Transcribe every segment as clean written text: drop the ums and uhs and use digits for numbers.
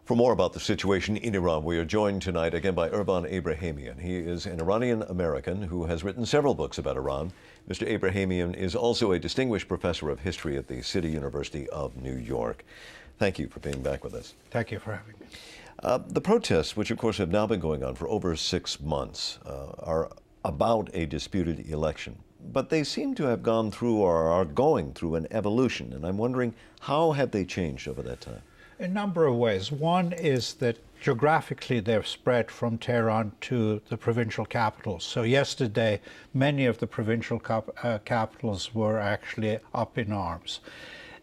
For more about the situation in Iran, we are joined tonight again by Irfan Abrahamian. He is an Iranian American who has written several books about Iran. Mr. Abrahamian is also a distinguished professor of history at the City University of New York. Thank you for being back with us. Thank you for having me. The protests, which of course have now been going on for over 6 months, are about a disputed election. But they seem to have gone through or are going through an evolution. And I'm wondering, how have they changed over that time? A number of ways. One is that geographically they've spread from Tehran to the provincial capitals. So yesterday, many of the provincial capitals were actually up in arms.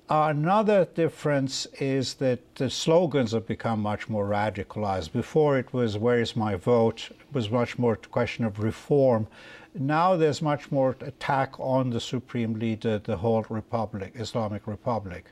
Another difference is that the slogans have become much more radicalized. Before it was, "Where is my vote?" It was much more a question of reform. Now there's much more attack on the supreme leader, the whole republic, Islamic Republic.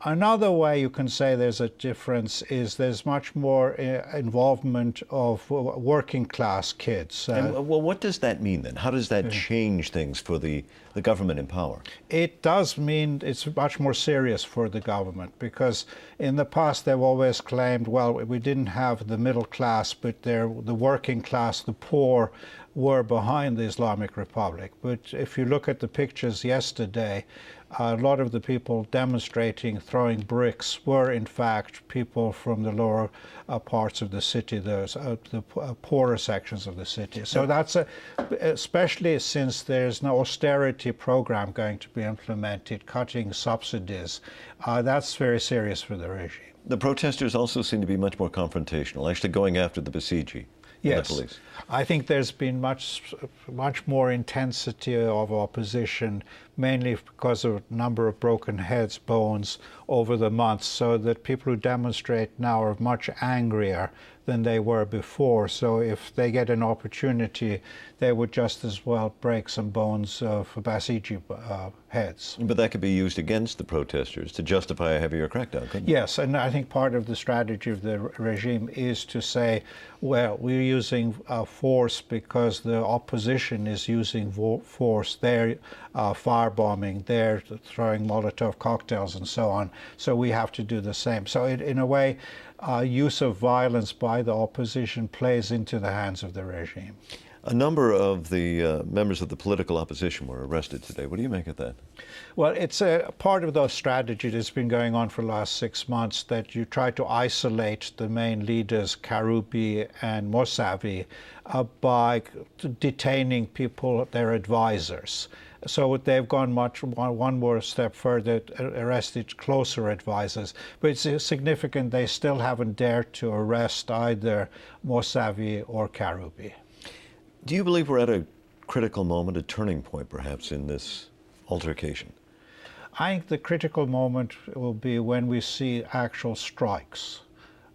Another way you can say there's a difference is there's much more involvement of working class kids. Well, what does that mean then? How does that change things for the government in power? It does mean it's much more serious for the government, because in the past they've always claimed, well, we didn't have the middle class, but the working class, the poor, were behind the Islamic Republic. But if you look at the pictures yesterday, a lot of the people demonstrating, throwing bricks, were in fact people from the lower parts of the city, the poorer sections of the city. So that's especially since there's no austerity program going to be implemented, cutting subsidies, that's very serious for the regime. The protesters also seem to be much more confrontational, actually going after the Basiji. Yes, the police. I think there's been much more intensity of opposition, mainly because of a number of broken heads, bones over the months, so that people who demonstrate now are much angrier than they were before. So if they get an opportunity, they would just as well break some bones of Basiji heads. But that could be used against the protesters to justify a heavier crackdown, couldn't it? Yes, and I think part of the strategy of the regime is to say, well, we're using force because the opposition is using force. They're firebombing, they're throwing Molotov cocktails and so on, so we have to do the same. So in a way, use of violence by the opposition plays into the hands of the regime. A number of the members of the political opposition were arrested today. What do you make of that? Well, it's a part of the strategy that's been going on for the last 6 months, that you try to isolate the main leaders, Karoubi and Mousavi, by detaining people, their advisors. So they've gone one more step further, arrested closer advisors. But it's significant they still haven't dared to arrest either Mousavi or Karoubi. Do you believe we're at a critical moment, a turning point perhaps, in this altercation? I think the critical moment will be when we see actual strikes,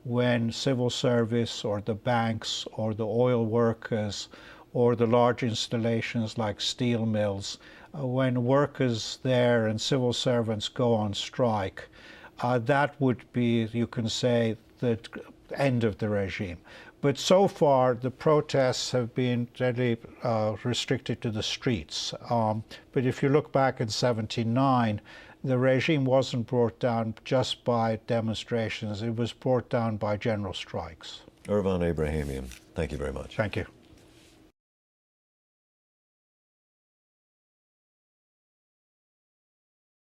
when civil service or the banks or the oil workers or the large installations like steel mills, when workers there and civil servants go on strike, that would be, you can say, the end of the regime. But so far, the protests have been really restricted to the streets. But if you look back in '79, the regime wasn't brought down just by demonstrations. It was brought down by general strikes. Irfan Abrahamian, thank you very much. Thank you.